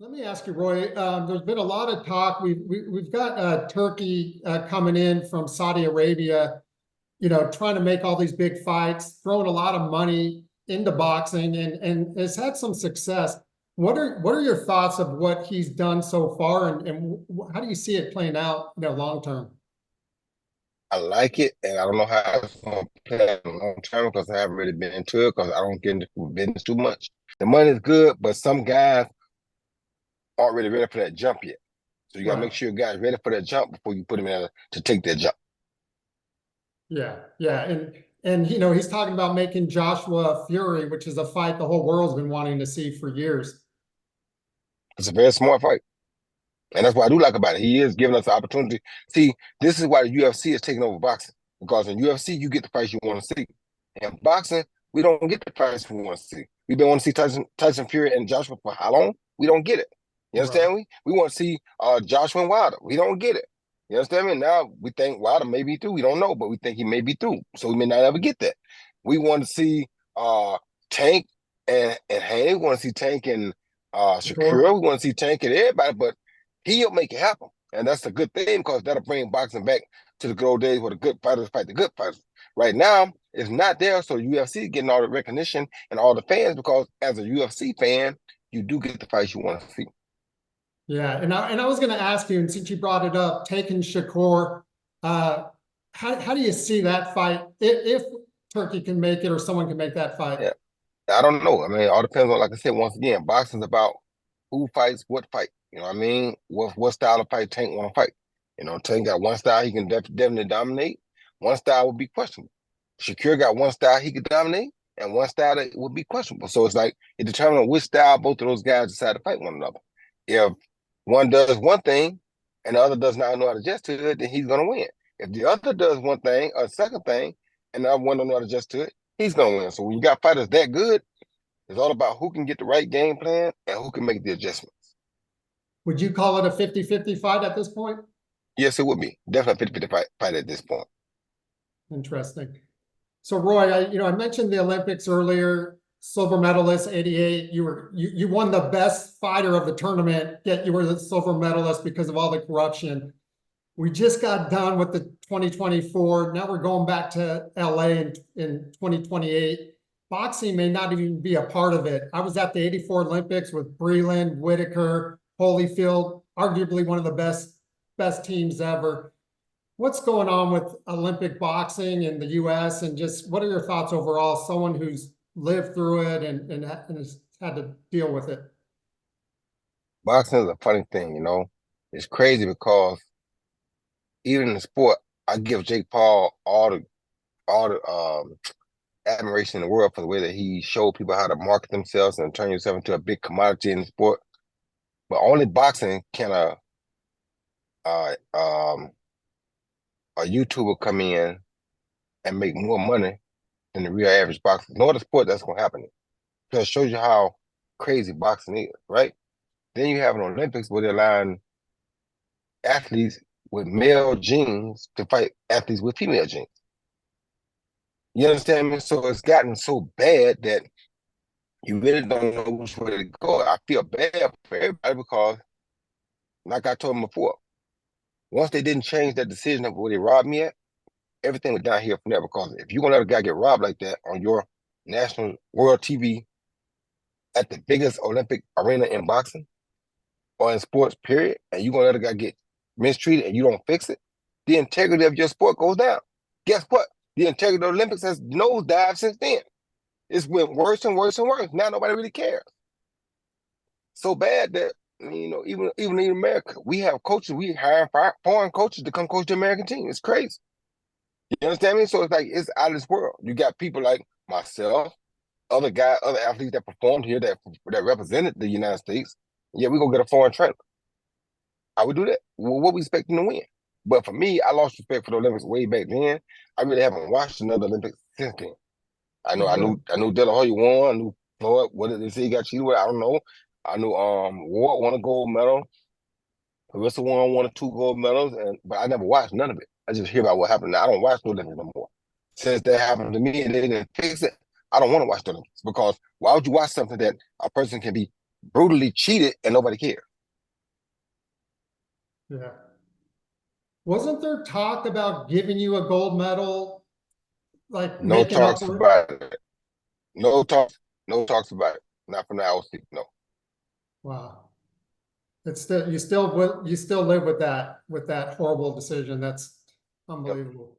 Let me ask you, Roy. There's been a lot of talk. We've got Turkey coming in from Saudi Arabia, trying to make all these big fights, throwing a lot of money into boxing, and has had some success. What are your thoughts of what he's done so far, and how do you see it playing out, long term? I like it, and I don't know how it's going to play in the long term because I haven't really been into it because I don't get into business too much. The money is good, but some guys aren't really ready for that jump yet. So you got to Right. make sure your guys ready for that jump before you put them in there to take that jump. Yeah, yeah, and he's talking about making Joshua Fury, which is a fight the whole world's been wanting to see for years. It's a very smart fight. And that's what I do like about it. He is giving us the opportunity. See, this is why the UFC is taking over boxing. Because in UFC, you get the fights you want to see. In boxing, we don't get the fights we want to see. We've been wanting to see Tyson Fury and Joshua for how long? We don't get it. You Right. understand me? We want to see Joshua and Wilder. We don't get it. You understand me? Now we think Wilder may be through. We don't know, but we think he may be through. So we may not ever get that. We want to see Tank and Haney. We want to see Tank and Sure. Shakur. We want to see Tank and everybody, but he'll make it happen. And that's a good thing because that'll bring boxing back to the good old days where the good fighters fight the good fighters. Right now, it's not there, so UFC is getting all the recognition and all the fans because as a UFC fan, you do get the fights you want to see. Yeah, and I was going to ask you, and since you brought it up, taking Shakur, uh, how do you see that fight if Turkey can make it or someone can make that fight? Yeah, I don't know. I mean, it all depends on, like I said, once again, boxing's about who fights what fight. You know what I mean? What style of fight Tank want to fight? Tank got one style he can definitely dominate. One style would be questionable. Shakir got one style he could dominate, and one style that would be questionable. So it's like it determines which style both of those guys decide to fight one another. If one does one thing and the other does not know how to adjust to it, then he's gonna win. If the other does one thing, a second thing, and the other one don't know how to adjust to it, he's gonna win. So when you got fighters that good, it's all about who can get the right game plan and who can make the adjustments. Would you call it a 50-50 fight at this point? Yes, it would be. Definitely 50-50 fight at this point. Interesting. So Roy, I mentioned the Olympics earlier, silver medalist, 88. You won the best fighter of the tournament, yet you were the silver medalist because of all the corruption. We just got done with the 2024. Now we're going back to LA in 2028. Boxing may not even be a part of it. I was at the 84 Olympics with Breland, Whitaker, Holyfield, arguably one of the best teams ever. What's going on with Olympic boxing in the US, and just what are your thoughts overall, someone who's lived through it and has had to deal with it? Boxing is a funny thing. It's crazy because even in the sport, I give Jake Paul all the admiration in the world for the way that he showed people how to market themselves and turn yourself into a big commodity in the sport. But only boxing can uh, um, a YouTuber come in and make more money than the real average boxer. No other sport that's gonna happen. Because it shows you how crazy boxing is, right? Then you have an Olympics where they're allowing athletes with male genes to fight athletes with female genes. You understand me? So it's gotten so bad that you really don't know which way to go. I feel bad for everybody because, like I told them before, once they didn't change that decision of where they robbed me at, everything went down here from there. Because if you're gonna let a guy get robbed like that on your national world TV at the biggest Olympic arena in boxing or in sports, period, and you're gonna let a guy get mistreated and you don't fix it, the integrity of your sport goes down. Guess what? The integrity of the Olympics has nosedived since then. It's went worse and worse and worse. Now nobody really cares. So bad that even in America, we have coaches. We hire foreign coaches to come coach the American team. It's crazy. You understand me? So it's like it's out of this world. You got people like myself, other athletes that performed here that represented the United States. Yeah, we gonna get a foreign trainer. I would do that. What we expecting to win? But for me, I lost respect for the Olympics way back then. I really haven't watched another Olympics since then. I know, Oh, I good. knew, I knew De La Hoya won. I knew Floyd. What did they say he got cheated with? I don't know. I knew Ward won a gold medal. Carissa won or two gold medals, but I never watched none of it. I just hear about what happened. Now, I don't watch the Olympics no more. Since that happened to me and they didn't fix it, I don't want to watch the Olympics because why would you watch something that a person can be brutally cheated and nobody cared. Yeah. Wasn't there talk about giving you a gold medal, like No making up talks for it? about it. No talks about it. Not from the IOC. No. Wow. It's still, you still live with that horrible decision. That's Yep. unbelievable.